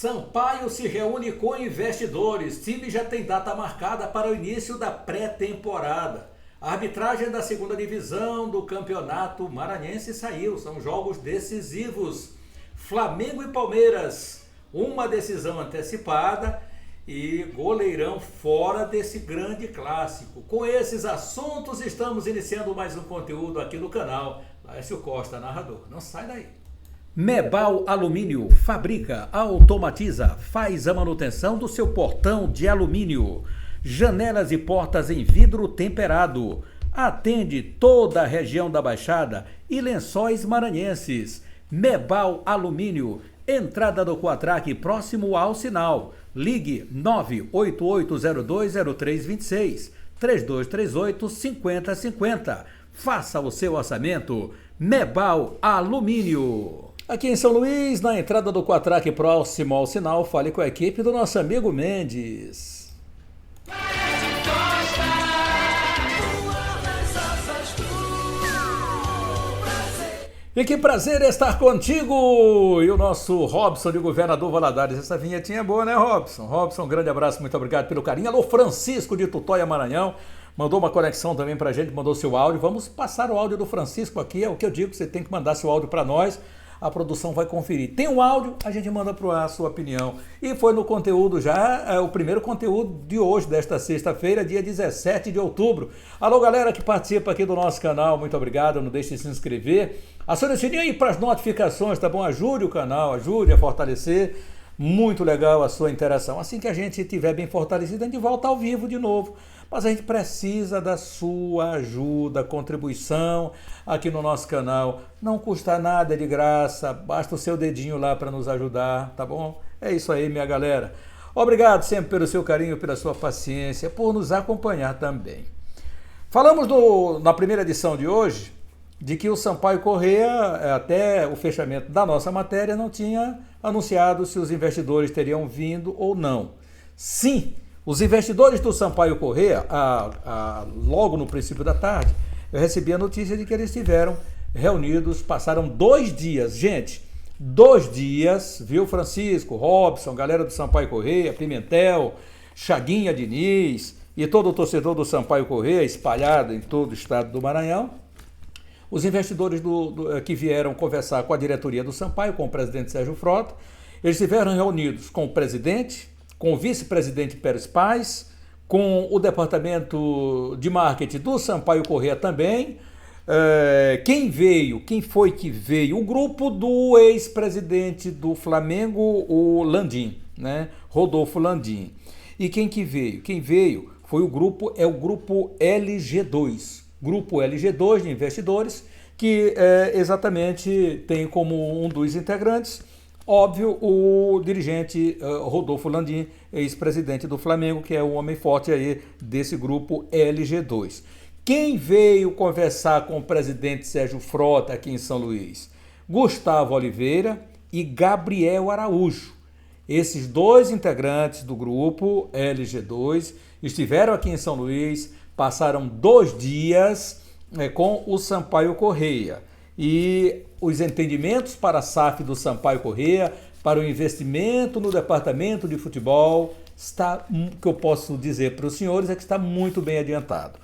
Sampaio se reúne com investidores. Time já tem data marcada para o início da pré-temporada. A arbitragem da segunda divisão do Campeonato Maranhense saiu. São jogos decisivos. Flamengo e Palmeiras. Uma decisão antecipada e goleirão fora desse grande clássico. Com esses assuntos, estamos iniciando mais um conteúdo aqui no canal. Laércio Costa, narrador. Não sai daí. Mebal Alumínio fabrica, automatiza, faz a manutenção do seu portão de alumínio. Janelas e portas em vidro temperado. Atende toda a região da Baixada e Lençóis Maranhenses. Mebal Alumínio, entrada do Quatraque próximo ao sinal. Ligue 988020326, 3238-5050. Faça o seu orçamento. Mebal Alumínio. Aqui em São Luís, na entrada do Quatraque próximo ao sinal, fale com a equipe do nosso amigo Mendes. E que prazer estar contigo! E o nosso Robson de Governador Valadares. Essa vinhetinha é boa, né, Robson? Robson, um grande abraço, muito obrigado pelo carinho. Alô, Francisco de Tutóia, Maranhão. Mandou uma conexão também pra gente, mandou seu áudio. Vamos passar o áudio do Francisco aqui, é o que eu digo, você tem que mandar seu áudio para nós. A produção vai conferir. Tem um áudio, a gente manda pro ar a sua opinião. E foi no conteúdo já, o primeiro conteúdo de hoje, desta sexta-feira, dia 17 de outubro. Alô, galera que participa aqui do nosso canal, muito obrigado, não deixe de se inscrever. Acione o sininho aí para as notificações, tá bom? Ajude o canal, ajude a fortalecer. Muito legal a sua interação. Assim que a gente estiver bem fortalecido, a gente volta ao vivo de novo. Mas a gente precisa da sua ajuda, contribuição aqui no nosso canal. Não custa nada, é de graça, basta o seu dedinho lá para nos ajudar, tá bom? É isso aí, minha galera. Obrigado sempre pelo seu carinho, pela sua paciência, por nos acompanhar também. Falamos na primeira edição de hoje de que o Sampaio Corrêa, até o fechamento da nossa matéria, não tinha anunciado se os investidores teriam vindo ou não. Sim, os investidores do Sampaio Corrêa, logo no princípio da tarde, eu recebi a notícia de que eles estiveram reunidos, passaram 2 dias. Gente, 2 dias, viu, Francisco, Robson, galera do Sampaio Corrêa, Pimentel, Chaguinha Diniz e todo o torcedor do Sampaio Corrêa, espalhado em todo o estado do Maranhão. Os investidores que vieram conversar com a diretoria do Sampaio, com o presidente Sérgio Frota, eles estiveram reunidos com o presidente, com o vice-presidente Pérez Paz, com o departamento de marketing do Sampaio Corrêa também. Quem foi que veio? O grupo do ex-presidente do Flamengo, o Landim, né? Rodolfo Landim. E quem que veio? Quem veio foi o grupo LG2. Grupo LG2 de investidores, que exatamente tem como um dos integrantes, óbvio, o dirigente Rodolfo Landim, ex-presidente do Flamengo, que é o homem forte aí desse grupo LG2. Quem veio conversar com o presidente Sérgio Frota aqui em São Luís? Gustavo Oliveira e Gabriel Araújo. Esses 2 integrantes do grupo LG2 estiveram aqui em São Luís, passaram 2 dias com o Sampaio Corrêa. E os entendimentos para a SAF do Sampaio Corrêa, para o investimento no departamento de futebol, o que eu posso dizer para os senhores é que está muito bem adiantado.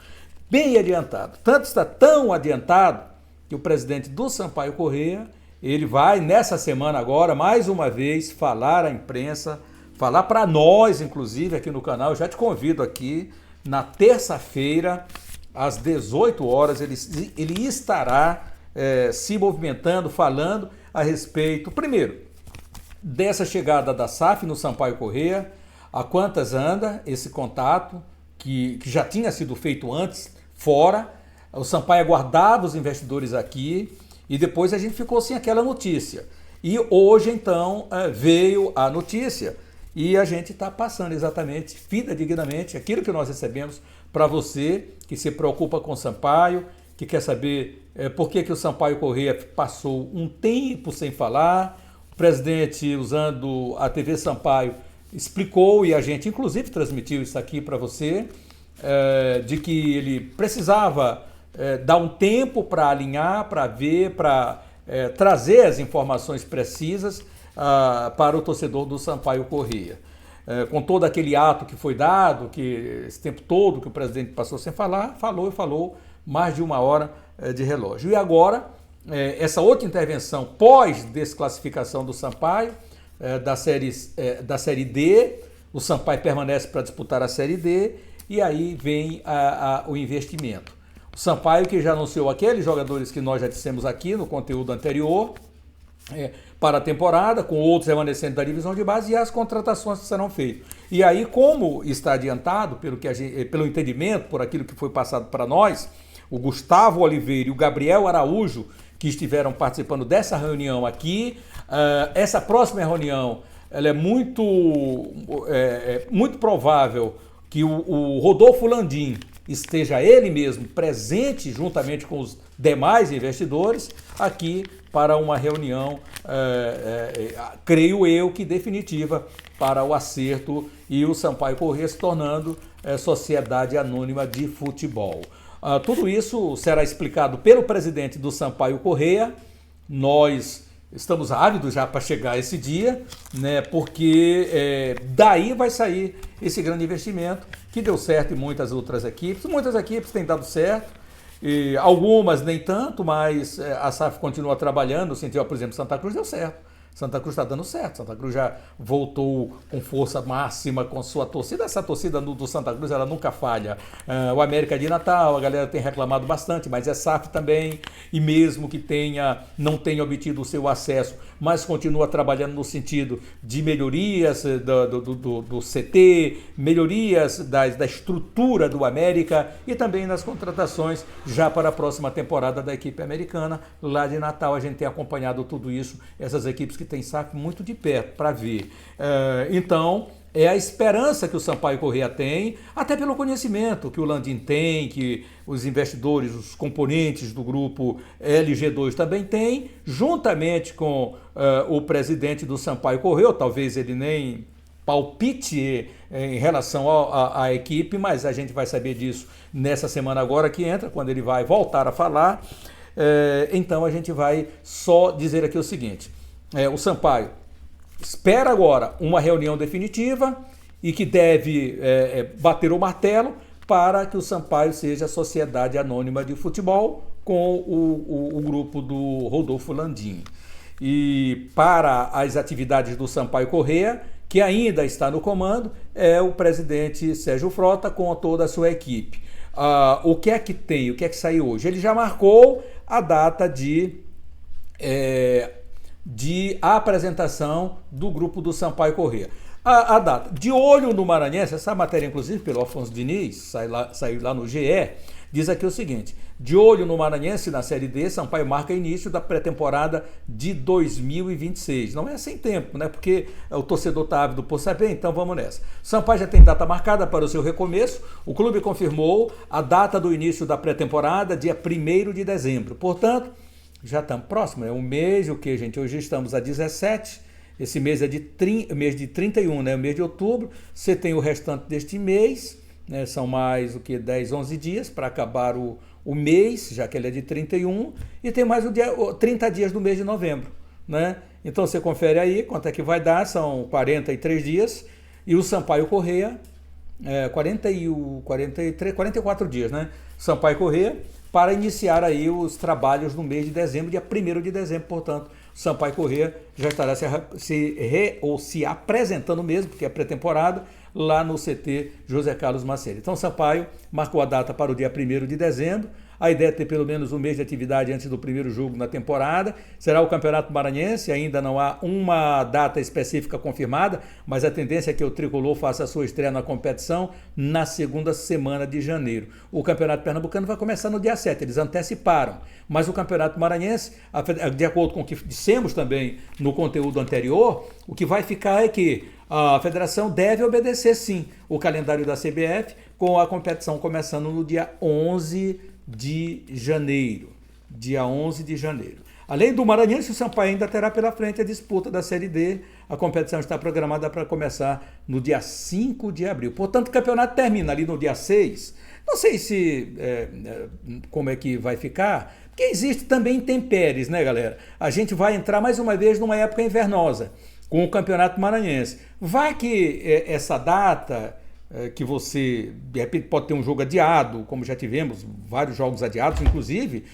Bem adiantado. Tanto está tão adiantado que o presidente do Sampaio Corrêa, ele vai nessa semana agora, mais uma vez, falar à imprensa, falar para nós, inclusive, aqui no canal. Eu já te convido aqui, na terça-feira, às 18 horas, ele estará se movimentando, falando a respeito, primeiro, dessa chegada da SAF no Sampaio Corrêa, a quantas anda esse contato, que já tinha sido feito antes, fora, o Sampaio aguardava os investidores aqui, e depois a gente ficou sem aquela notícia. E hoje, então, veio a notícia, e a gente está passando exatamente, fidedignamente, aquilo que nós recebemos para você que se preocupa com o Sampaio, que quer saber por que o Sampaio Corrêa passou um tempo sem falar. O presidente, usando a TV Sampaio, explicou, e a gente inclusive transmitiu isso aqui para você, de que ele precisava dar um tempo para alinhar, para ver, para trazer as informações precisas para o torcedor do Sampaio Corrêa. Com todo aquele ato que foi dado, que esse tempo todo que o presidente passou sem falar, falou mais de 1 hora de relógio. E agora, essa outra intervenção pós-desclassificação do Sampaio, da série D, o Sampaio permanece para disputar a Série D, e aí vem o investimento. O Sampaio, que já anunciou aqueles jogadores que nós já dissemos aqui no conteúdo anterior, para a temporada, com outros remanescentes da divisão de base, e as contratações que serão feitas. E aí, como está adiantado, pelo entendimento, por aquilo que foi passado para nós, o Gustavo Oliveira e o Gabriel Araújo, que estiveram participando dessa reunião aqui, essa próxima reunião, ela é muito provável que o Rodolfo Landim esteja ele mesmo presente juntamente com os demais investidores aqui para uma reunião, creio eu que definitiva, para o acerto e o Sampaio Corrêa se tornando sociedade anônima de futebol. Tudo isso será explicado pelo presidente do Sampaio Corrêa. Nós estamos ávidos já para chegar esse dia, né? Porque daí vai sair esse grande investimento que deu certo em muitas outras equipes. Muitas equipes têm dado certo, e algumas nem tanto, mas a SAF continua trabalhando. No sentido, por exemplo, Santa Cruz deu certo. Santa Cruz está dando certo. Santa Cruz já voltou com força máxima com sua torcida. Essa torcida do Santa Cruz, ela nunca falha. O América de Natal, a galera tem reclamado bastante, mas é SAF também, e mesmo que não tenha obtido o seu acesso, mas continua trabalhando no sentido de melhorias do CT, melhorias da estrutura do América e também nas contratações já para a próxima temporada da equipe americana. Lá de Natal a gente tem acompanhado tudo isso, essas equipes que tem SAF muito de perto para ver. Então, é a esperança que o Sampaio Corrêa tem, até pelo conhecimento que o Landim tem, que os investidores, os componentes do grupo LG2 também têm, juntamente com o presidente do Sampaio Corrêa. Talvez ele nem palpite em relação à equipe, mas a gente vai saber disso nessa semana agora que entra, quando ele vai voltar a falar. Então, a gente vai só dizer aqui o seguinte: o Sampaio espera agora uma reunião definitiva e que deve bater o martelo para que o Sampaio seja sociedade anônima de futebol com o grupo do Rodolfo Landim. E para as atividades do Sampaio Corrêa, que ainda está no comando, é o presidente Sérgio Frota com toda a sua equipe. O que é que tem? O que é que saiu hoje? Ele já marcou a data de apresentação do grupo do Sampaio Corrêa. A data, de olho no Maranhense, essa matéria inclusive pelo Afonso Diniz, saiu lá no GE, diz aqui o seguinte: de olho no Maranhense na Série D, Sampaio marca início da pré-temporada de 2026. Não é sem tempo, né? Porque o torcedor está ávido por saber, então vamos nessa. Sampaio já tem data marcada para o seu recomeço. O clube confirmou a data do início da pré-temporada, dia 1º de dezembro. Portanto, já estamos próximos, é um mês, o que, gente? Hoje estamos a 17, esse mês é mês de 31, né? O mês de outubro. Você tem o restante deste mês, né? São mais 10, 11 dias para acabar o mês, já que ele é de 31, e tem mais 30 dias do mês de novembro, né? Então você confere aí quanto é que vai dar, são 43 dias, e o Sampaio Corrêa, 44 dias, né? Sampaio Corrêa, para iniciar aí os trabalhos no mês de dezembro, dia 1º de dezembro, portanto, Sampaio Corrêa já estará se apresentando mesmo, porque é pré-temporada, lá no CT José Carlos Macedo. Então, Sampaio marcou a data para o dia 1º de dezembro. A ideia é ter pelo menos um mês de atividade antes do primeiro jogo na temporada. Será o Campeonato Maranhense, ainda não há uma data específica confirmada, mas a tendência é que o Tricolor faça a sua estreia na competição na segunda semana de janeiro. O Campeonato Pernambucano vai começar no dia 7, eles anteciparam. Mas o Campeonato Maranhense, de acordo com o que dissemos também no conteúdo anterior, o que vai ficar é que a federação deve obedecer, sim, o calendário da CBF, com a competição começando no dia 11 de janeiro. Dia 11 de janeiro. Além do Maranhense, o Sampaio ainda terá pela frente a disputa da Série D. A competição está programada para começar no dia 5 de abril. Portanto, o campeonato termina ali no dia 6. Não sei se como é que vai ficar, Porque existe também intempéries, né, galera? A gente vai entrar mais uma vez numa época invernosa, com o Campeonato Maranhense. Vai que essa data que você, de repente, pode ter um jogo adiado, como já tivemos vários jogos adiados, inclusive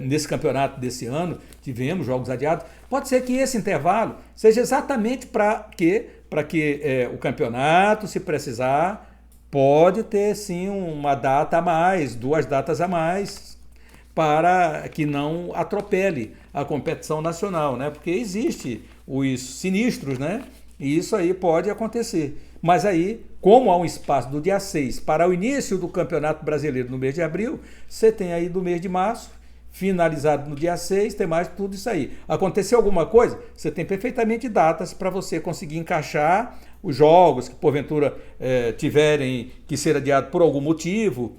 nesse campeonato desse ano, tivemos jogos adiados. Pode ser que esse intervalo seja exatamente para que o campeonato, se precisar, pode ter sim uma data a mais, 2 datas a mais, para que não atropele a competição nacional, né? Porque existe os sinistros, né? E isso aí pode acontecer. Mas aí, como há um espaço do dia 6 para o início do Campeonato Brasileiro no mês de abril, você tem aí do mês de março, finalizado no dia 6, tem mais tudo isso aí. Aconteceu alguma coisa? Você tem perfeitamente datas para você conseguir encaixar os jogos que porventura tiverem que ser adiados por algum motivo,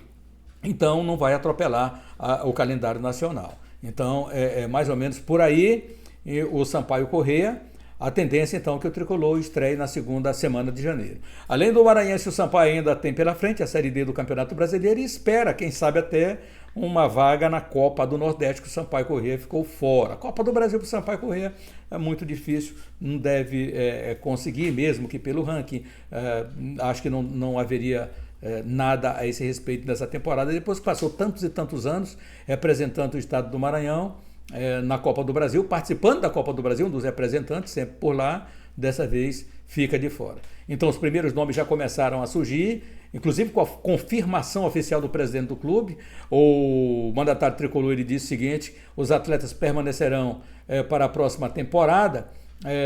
então não vai atropelar o calendário nacional. Então é mais ou menos por aí. E o Sampaio Corrêa, a tendência então é que o Tricolor estreie na segunda semana de janeiro. Além do Maranhense, o Sampaio ainda tem pela frente a Série D do Campeonato Brasileiro e espera, quem sabe até, uma vaga na Copa do Nordeste, que o Sampaio Corrêa ficou fora. A Copa do Brasil para o Sampaio Corrêa é muito difícil, não deve conseguir, mesmo que pelo ranking, acho que não haveria nada a esse respeito nessa temporada, depois que passou tantos e tantos anos representando o estado do Maranhão na Copa do Brasil, participando da Copa do Brasil, um dos representantes, sempre por lá, dessa vez fica de fora. Então os primeiros nomes já começaram a surgir, inclusive com a confirmação oficial do presidente do clube. O mandatário tricolor ele disse o seguinte: os atletas permanecerão para a próxima temporada.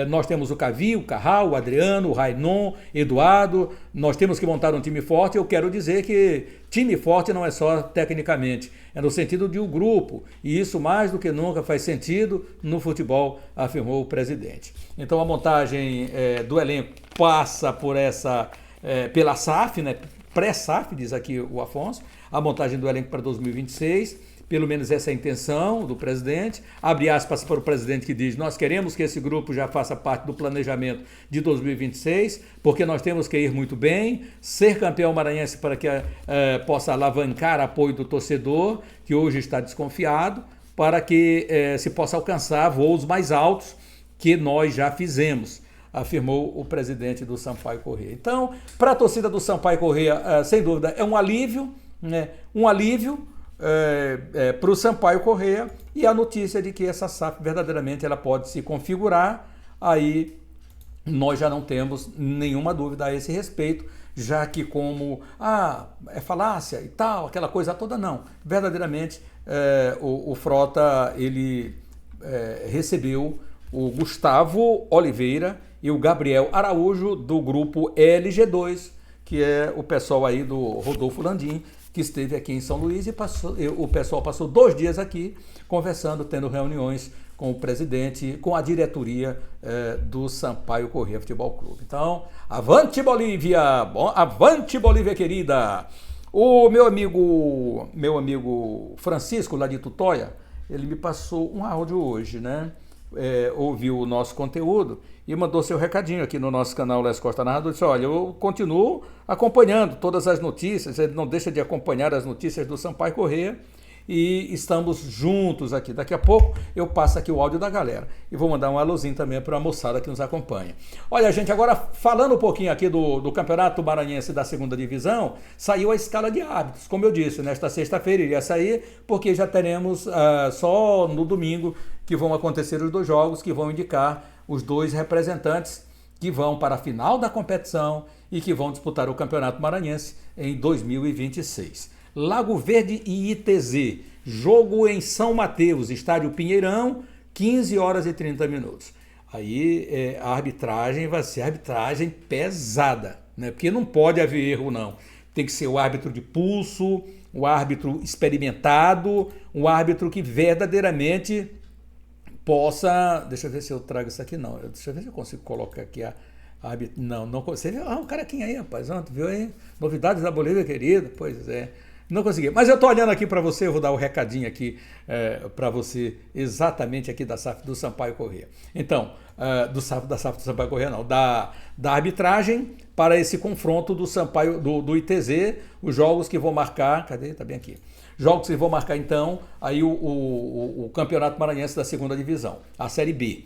Nós temos o Cavi, o Carral, o Adriano, o Rainon, Eduardo. Nós temos que montar um time forte. Eu quero dizer que time forte não é só tecnicamente, é no sentido de um grupo. E isso mais do que nunca faz sentido no futebol, afirmou o presidente. Então a montagem do elenco passa por pela SAF, né? Pré-SAF, diz aqui o Afonso, a montagem do elenco para 2026. Pelo menos essa é a intenção do presidente. Abre aspas para o presidente que diz: nós queremos que esse grupo já faça parte do planejamento de 2026, porque nós temos que ir muito bem, ser campeão maranhense para que possa alavancar apoio do torcedor, que hoje está desconfiado, para que se possa alcançar voos mais altos que nós já fizemos, afirmou o presidente do Sampaio Corrêa. Então, para a torcida do Sampaio Corrêa, sem dúvida, é um alívio, né? Um alívio para o Sampaio Corrêa, e a notícia de que essa SAF verdadeiramente ela pode se configurar. Aí nós já não temos nenhuma dúvida a esse respeito, já que como é falácia e tal, aquela coisa toda, não. Verdadeiramente o Frota ele recebeu o Gustavo Oliveira e o Gabriel Araújo do grupo LG2, que é o pessoal aí do Rodolfo Landim, que esteve aqui em São Luís, e o pessoal passou 2 dias aqui conversando, tendo reuniões com o presidente, com a diretoria do Sampaio Corrêa Futebol Clube. Então, avante Bolívia! Bom, avante Bolívia querida! O meu amigo Francisco, lá de Tutóia, ele me passou um áudio hoje, né? Ouviu o nosso conteúdo e mandou seu recadinho aqui no nosso canal Les Costa Narrador. Disse: olha, eu continuo acompanhando todas as notícias, ele não deixa de acompanhar as notícias do Sampaio Corrêa, e estamos juntos aqui. Daqui a pouco eu passo aqui o áudio da galera e vou mandar um alôzinho também para a moçada que nos acompanha. Olha, gente, agora falando um pouquinho aqui do Campeonato Maranhense da segunda divisão, saiu a escala de árbitros. Como eu disse, nesta sexta-feira iria sair, porque já teremos só no domingo que vão acontecer os 2 jogos que vão indicar os 2 representantes que vão para a final da competição e que vão disputar o Campeonato Maranhense em 2026. Lago Verde e ITZ, jogo em São Mateus, estádio Pinheirão, 15 horas e 30 minutos. Aí a arbitragem vai ser arbitragem pesada, né? Porque não pode haver erro, não. Tem que ser o árbitro de pulso, o árbitro experimentado, um árbitro que verdadeiramente possa... Deixa eu ver se eu trago isso aqui, não. Deixa eu ver se eu consigo colocar aqui a árbitro. Não consigo. Um caraquinho aí, rapaz. Tu viu aí? Novidades da Bolívia, querido? Pois é. Não consegui. Mas eu estou olhando aqui para você, eu vou dar o recadinho aqui para você, exatamente aqui da SAF do Sampaio Corrêa. Então, da SAF do Sampaio Corrêa não, da arbitragem para esse confronto do Sampaio, do ITZ, os jogos que vão marcar, cadê? Tá bem aqui. Jogos que vão marcar então aí o Campeonato Maranhense da segunda divisão, a Série B.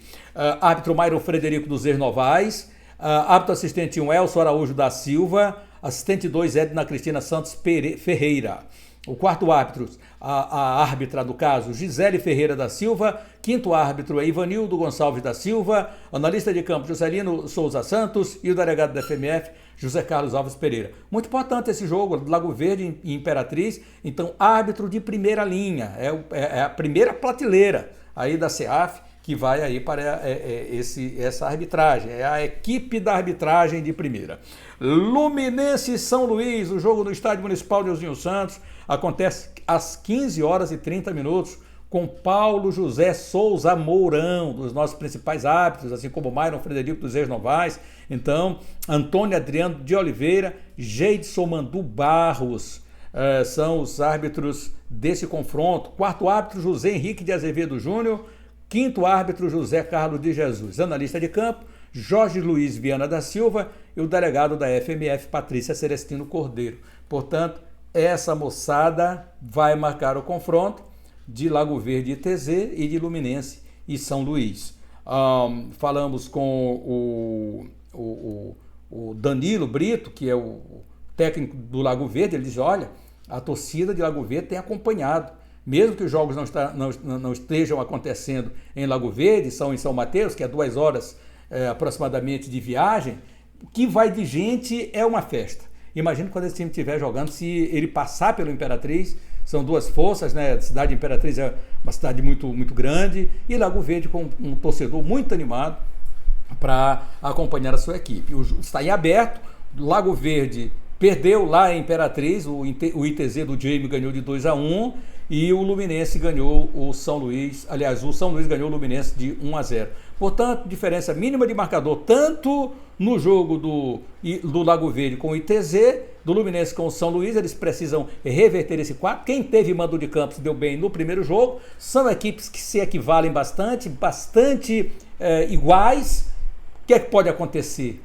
Árbitro Mairo Frederico dos Novaes, árbitro assistente 1 Elcio Araújo da Silva, assistente 2 Edna Cristina Santos Ferreira. O quarto árbitro, a árbitra do caso, Gisele Ferreira da Silva. Quinto árbitro é Ivanildo Gonçalves da Silva. Analista de campo, Joselino Souza Santos. E o delegado da FMF, José Carlos Alves Pereira. Muito importante esse jogo, Lago Verde e Imperatriz. Então, árbitro de primeira linha, é a primeira prateleira aí da CEAF, que vai aí para essa arbitragem, é a equipe da arbitragem de primeira. Luminense e São Luís, o jogo no Estádio Municipal de Euzinho Santos, acontece às 15 horas e 30 minutos, com Paulo José Souza Mourão, dos nossos principais árbitros, assim como Myron Frederico dos Novaes. Então, Antônio Adriano de Oliveira, Geidson Mandu Barros, são os árbitros desse confronto. Quarto árbitro, José Henrique de Azevedo Júnior. Quinto árbitro, José Carlos de Jesus. Analista de campo, Jorge Luiz Viana da Silva. E o delegado da FMF, Patrícia Celestino Cordeiro. Portanto, essa moçada vai marcar o confronto de Lago Verde e ITZ e de Luminense e São Luís. Falamos com o Danilo Brito, que é o técnico do Lago Verde. Ele diz, olha, a torcida de Lago Verde tem acompanhado. Mesmo que os jogos não estejam acontecendo em Lago Verde, são em São Mateus, que é 2 horas aproximadamente de viagem, o que vai de gente é uma festa. Imagina quando esse time estiver jogando, se ele passar pelo Imperatriz, são duas forças, né? A cidade de Imperatriz é uma cidade muito, muito grande, e Lago Verde com um torcedor muito animado para acompanhar a sua equipe. Está em aberto, Lago Verde perdeu lá em Imperatriz, o ITZ do Jamie ganhou de 2-1, e o Luminense ganhou o São Luís, aliás, o São Luís ganhou o Luminense de 1-0. Portanto, diferença mínima de marcador, tanto no jogo do Lago Verde com o ITZ, do Luminense com o São Luís. Eles precisam reverter esse quadro. Quem teve mando de campo se deu bem no primeiro jogo. São equipes que se equivalem bastante iguais. O que é que pode acontecer?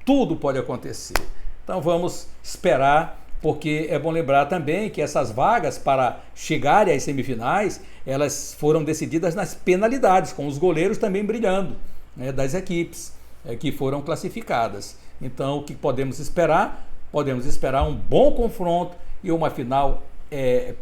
Tudo pode acontecer. Então vamos esperar, porque é bom lembrar também que essas vagas para chegarem às semifinais, elas foram decididas nas penalidades, com os goleiros também brilhando, né, das equipes que foram classificadas. Então, o que podemos esperar? Podemos esperar um bom confronto e uma final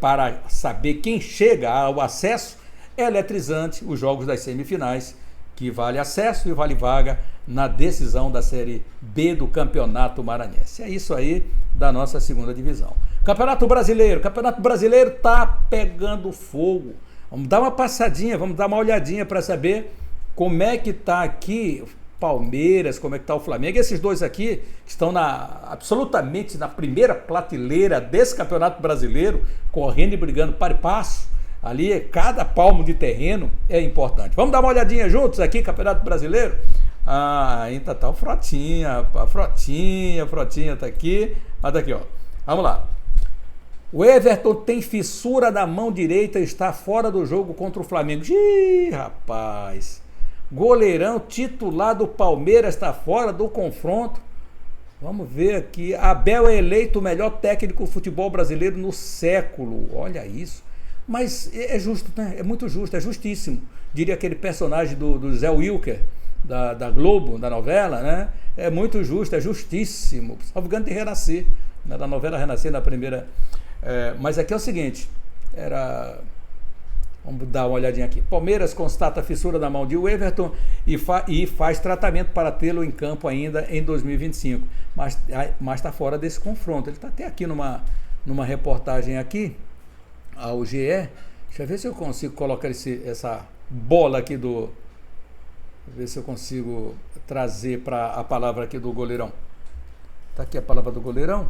para saber quem chega ao acesso. É eletrizante os jogos das semifinais, que vale acesso e vale vaga na decisão da Série B do Campeonato Maranhense. É isso aí da nossa segunda divisão. Campeonato Brasileiro tá pegando fogo. Vamos dar uma passadinha, vamos dar uma olhadinha para saber como é que tá aqui Palmeiras, como é que tá o Flamengo. Esses dois aqui estão absolutamente na primeira prateleira desse Campeonato Brasileiro, correndo e brigando para e passo. Ali, cada palmo de terreno é importante. Vamos dar uma olhadinha juntos aqui, Campeonato Brasileiro? Ainda tá o Frotinha, a Frotinha tá aqui. Mas tá aqui, ó. Vamos lá. O Everton tem fissura na mão direita e está fora do jogo contra o Flamengo. Ih, rapaz. Goleirão titular do Palmeiras está fora do confronto. Vamos ver aqui. Abel é eleito o melhor técnico do futebol brasileiro no século. Olha isso. Mas é justo, né? É muito justo, é justíssimo. Diria aquele personagem do Zé Wilker, da Globo, da novela, né? É muito justo, é justíssimo. Salvo engano de Renascer, né? Da novela Renascer na primeira. Mas aqui é o seguinte, vamos dar uma olhadinha aqui. Palmeiras constata a fissura na mão de Everton e faz tratamento para tê-lo em campo ainda em 2025. Mas está fora desse confronto. Ele está até aqui numa reportagem aqui, ao GE. Deixa eu ver se eu consigo colocar essa bola aqui ver se eu consigo trazer para a palavra aqui do goleirão. Tá aqui a palavra do goleirão.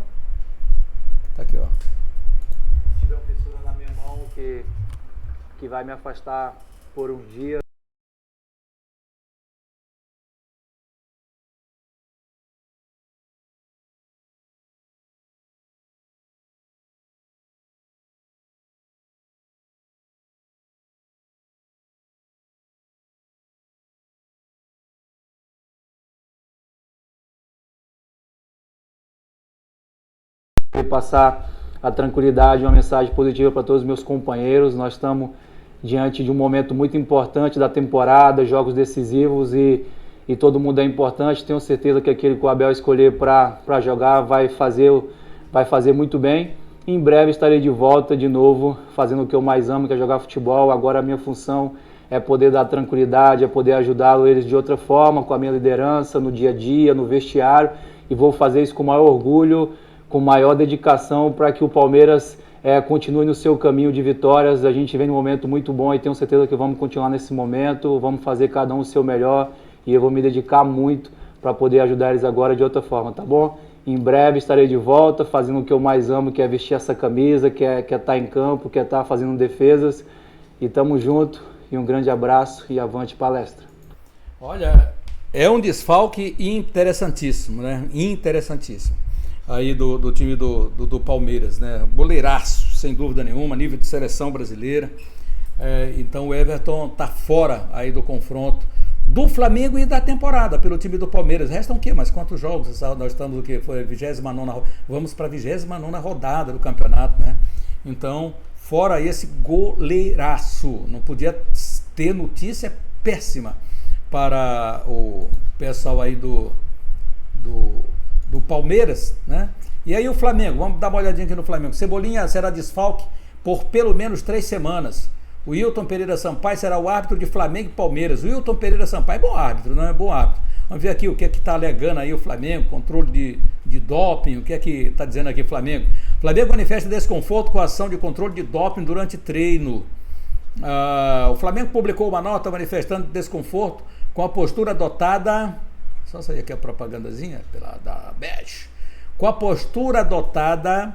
Tá aqui, ó. Se tiver uma fissura na minha mão que vai me afastar por um dia. Passar a tranquilidade, uma mensagem positiva para todos os meus companheiros. Nós estamos diante de um momento muito importante da temporada, jogos decisivos e todo mundo é importante. Tenho certeza que aquele que o Abel escolher para jogar vai fazer muito bem. Em breve estarei de volta de novo, fazendo o que eu mais amo, que é jogar futebol. Agora a minha função é poder dar tranquilidade, é poder ajudá-los eles de outra forma, com a minha liderança, no dia a dia, no vestiário. E vou fazer isso com maior orgulho, com maior dedicação, para que o Palmeiras continue no seu caminho de vitórias. A gente vem num momento muito bom e tenho certeza que vamos continuar nesse momento. Vamos fazer cada um o seu melhor e eu vou me dedicar muito para poder ajudar eles agora de outra forma, tá bom? Em breve estarei de volta fazendo o que eu mais amo, que é vestir essa camisa, que é estar em campo, que é estar fazendo defesas. E tamo junto, e um grande abraço e avante palestra. Olha, é um desfalque interessantíssimo, né? Interessantíssimo. Aí do time do Palmeiras, né? Goleiraço, sem dúvida nenhuma, nível de seleção brasileira. Então o Everton tá fora aí do confronto do Flamengo e da temporada pelo time do Palmeiras. Restam o quê? Mas quantos jogos? Nós estamos o quê? Foi a 29ª, vamos para a 29ª rodada do campeonato, né? Então, fora esse goleiraço, não podia ter notícia péssima para o pessoal aí do Palmeiras, né? E aí o Flamengo, vamos dar uma olhadinha aqui no Flamengo. Cebolinha será desfalque por pelo menos 3 semanas. O Wilton Pereira Sampaio será o árbitro de Flamengo e Palmeiras. O Wilton Pereira Sampaio é bom árbitro, não é bom árbitro. Vamos ver aqui o que é que está alegando aí o Flamengo, controle de doping, o que é que está dizendo aqui o Flamengo. Flamengo manifesta desconforto com a ação de controle de doping durante treino. O Flamengo publicou uma nota manifestando desconforto com a postura adotada... Só sair aqui a propagandazinha da BES. Com a postura adotada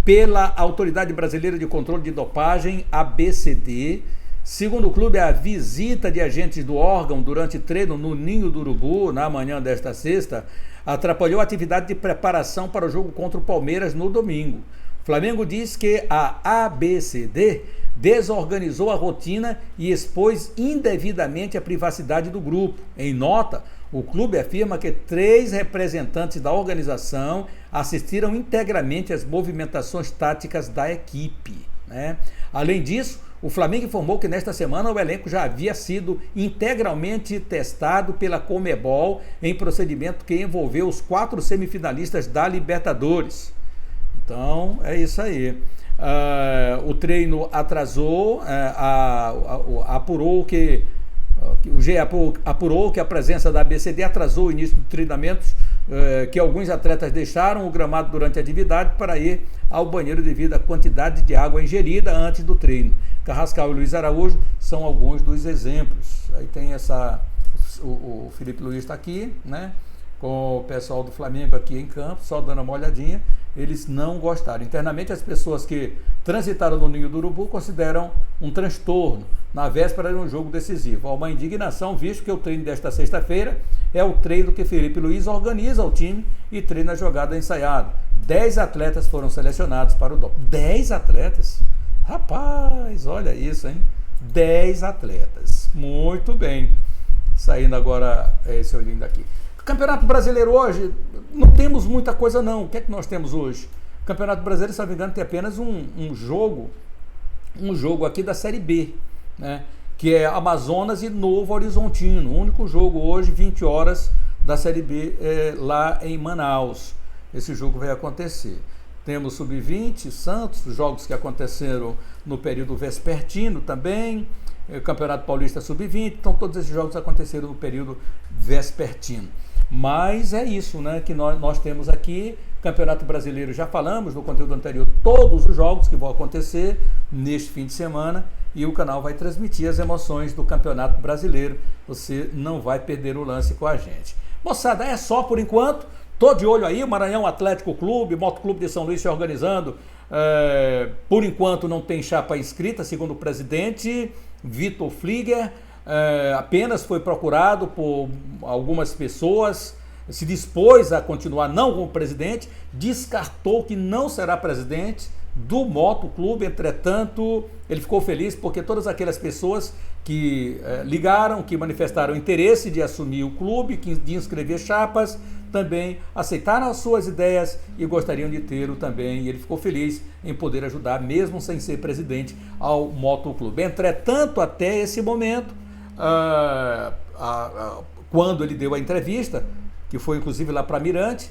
pela Autoridade Brasileira de Controle de Dopagem, ABCD. Segundo o clube, a visita de agentes do órgão durante treino no Ninho do Urubu, na manhã desta sexta, atrapalhou a atividade de preparação para o jogo contra o Palmeiras no domingo. O Flamengo diz que a ABCD desorganizou a rotina e expôs indevidamente a privacidade do grupo. Em nota, o clube afirma que 3 representantes da organização assistiram integralmente às movimentações táticas da equipe, né? Além disso, o Flamengo informou que nesta semana o elenco já havia sido integralmente testado pela Conmebol em procedimento que envolveu os 4 semifinalistas da Libertadores. Então, é isso aí. O treino atrasou, apurou que o GE apurou que a presença da ABCD atrasou o início de treinamentos, que alguns atletas deixaram o gramado durante a atividade para ir ao banheiro devido à quantidade de água ingerida antes do treino. Carrascal e Luiz Araújo são alguns dos exemplos. Aí tem o Felipe Luiz está aqui, né? Com o pessoal do Flamengo aqui em campo, só dando uma olhadinha. Eles não gostaram. Internamente, as pessoas que transitaram no Ninho do Urubu consideram um transtorno na véspera de um jogo decisivo. Há uma indignação, visto que o treino desta sexta-feira é o treino que Felipe Luiz organiza ao time e treina a jogada ensaiada. 10 atletas foram selecionados para o doping. 10 atletas? Rapaz, olha isso, hein? 10 atletas. Muito bem. Saindo agora esse olhinho daqui. Campeonato Brasileiro hoje, não temos muita coisa não. O que é que nós temos hoje? O Campeonato Brasileiro, se não me engano, tem apenas um jogo aqui da Série B, né? Que é Amazonas e Novo Horizontino. O único jogo hoje, 20 horas, da Série B lá em Manaus. Esse jogo vai acontecer. Temos Sub-20, Santos, jogos que aconteceram no período vespertino também, Campeonato Paulista Sub-20, então todos esses jogos aconteceram no período vespertino. Mas é isso, né, que nós temos aqui. Campeonato Brasileiro, já falamos no conteúdo anterior, todos os jogos que vão acontecer neste fim de semana, e o canal vai transmitir as emoções do Campeonato Brasileiro. Você não vai perder o lance com a gente. Moçada, é só por enquanto. Tô de olho aí, o Maranhão Atlético Clube, Motoclube de São Luís se organizando. Por enquanto não tem chapa inscrita, segundo o presidente Vitor Flieger. Apenas foi procurado por algumas pessoas, se dispôs a continuar não como presidente, descartou que não será presidente, do Motoclube. Entretanto, ele ficou feliz porque todas aquelas pessoas que ligaram, que manifestaram interesse de assumir o clube, de inscrever chapas, também aceitaram as suas ideias e gostariam de tê-lo também. E ele ficou feliz em poder ajudar, mesmo sem ser presidente, ao Motoclube. Entretanto, até esse momento, quando ele deu a entrevista, que foi inclusive lá para Mirante,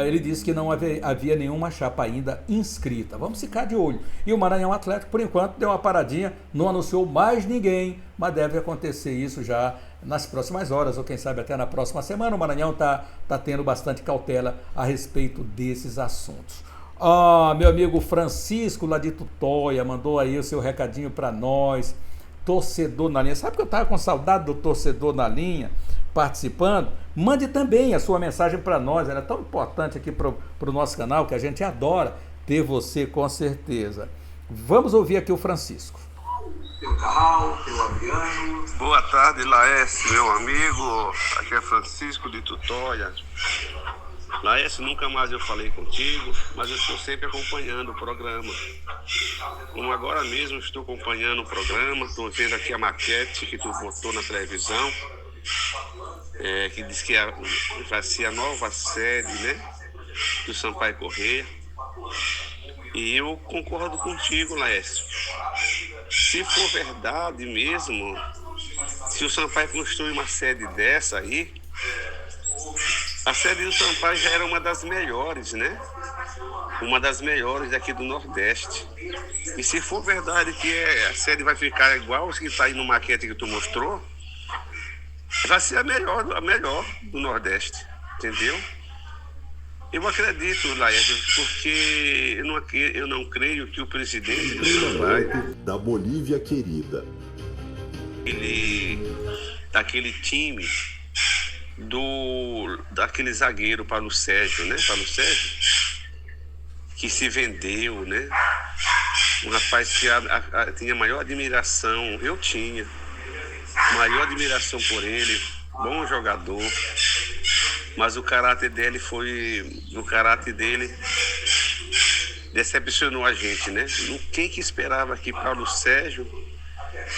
ele disse que não havia nenhuma chapa ainda inscrita. Vamos ficar de olho. E o Maranhão Atlético, por enquanto, deu uma paradinha, não anunciou mais ninguém, mas deve acontecer isso já nas próximas horas, ou quem sabe até na próxima semana. O Maranhão está tendo bastante cautela a respeito desses assuntos. Meu amigo Francisco, lá de Tutóia, mandou aí o seu recadinho para nós. Torcedor na linha. Sabe que eu estava com saudade do torcedor na linha participando? Mande também a sua mensagem para nós. Ela é tão importante aqui para o nosso canal, que a gente adora ter você, com certeza. Vamos ouvir aqui o Francisco. Teu Carral, teu Adriano. Boa tarde, Laércio, meu amigo. Aqui é Francisco de Tutóia. Laércio, nunca mais eu falei contigo, mas eu estou sempre acompanhando o programa. Como agora mesmo estou acompanhando o programa, estou vendo aqui a maquete que tu botou na televisão, que diz que vai ser a nova sede, né, do Sampaio Corrêa. E eu concordo contigo, Laércio. Se for verdade mesmo, se o Sampaio construir uma sede dessa aí, a sede do Sampaio já era uma das melhores, né? Uma das melhores daqui do Nordeste. E se for verdade que a sede vai ficar igual os que está aí no maquete que tu mostrou, vai ser a melhor do Nordeste, entendeu? Eu acredito, Laércio, porque eu não creio que o presidente do Sampaio, da Bolívia querida, daquele time daquele zagueiro Paulo Sérgio, né? Paulo Sérgio, que se vendeu, né? Um rapaz que tinha maior admiração, eu tinha maior admiração por ele, bom jogador, mas o caráter dele decepcionou a gente, né? Quem que esperava que Paulo Sérgio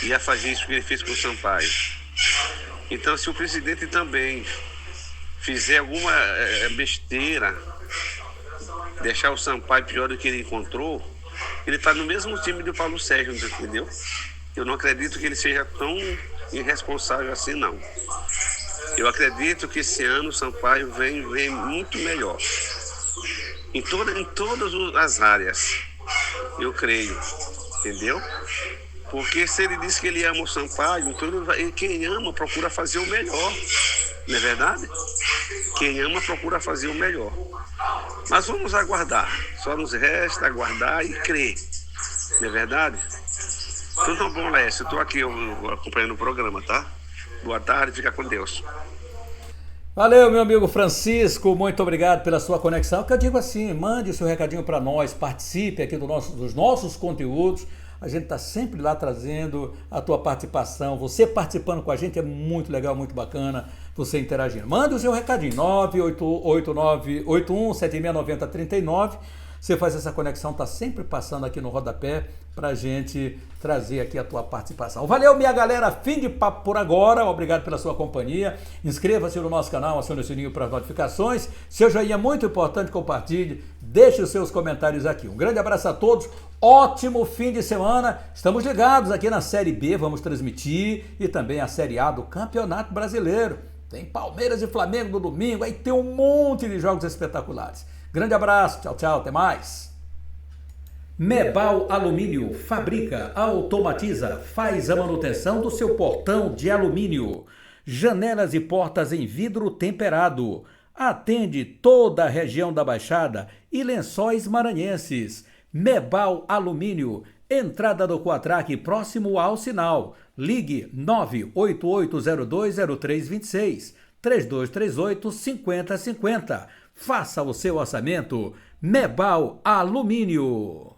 ia fazer isso que ele fez com o Sampaio? Então, se o presidente também fizer alguma besteira, deixar o Sampaio pior do que ele encontrou, ele está no mesmo time do Paulo Sérgio, entendeu? Eu não acredito que ele seja tão irresponsável assim, não. Eu acredito que esse ano o Sampaio vem muito melhor. Em todas as áreas, eu creio, entendeu? Porque se ele diz que ele ama o Sampaio, então quem ama procura fazer o melhor, não é verdade? Quem ama procura fazer o melhor. Mas vamos aguardar, só nos resta aguardar e crer, não é verdade? Tudo bom, Lécio, estou aqui acompanhando o programa, tá? Boa tarde, fica com Deus. Valeu, meu amigo Francisco, muito obrigado pela sua conexão. Que eu digo assim, mande o seu recadinho para nós, participe aqui dos nossos conteúdos. A gente está sempre lá trazendo a tua participação. Você participando com a gente é muito legal, muito bacana você interagindo. Mande o seu recadinho, 98881769039. Você faz essa conexão, está sempre passando aqui no rodapé para a gente trazer aqui a tua participação. Valeu, minha galera, fim de papo por agora. Obrigado pela sua companhia. Inscreva-se no nosso canal, acione o sininho para as notificações. Seu joinha é muito importante, compartilhe, deixe os seus comentários aqui. Um grande abraço a todos, ótimo fim de semana. Estamos ligados aqui na Série B, vamos transmitir, e também a Série A do Campeonato Brasileiro. Tem Palmeiras e Flamengo no domingo, aí tem um monte de jogos espetaculares. Grande abraço, tchau, tchau, até mais. Mebal Alumínio fabrica, automatiza, faz a manutenção do seu portão de alumínio. Janelas e portas em vidro temperado. Atende toda a região da Baixada e Lençóis Maranhenses. Mebal Alumínio, entrada do Quatraque próximo ao sinal. Ligue 988020326, 3238-5050. Faça o seu orçamento. Mebal Alumínio.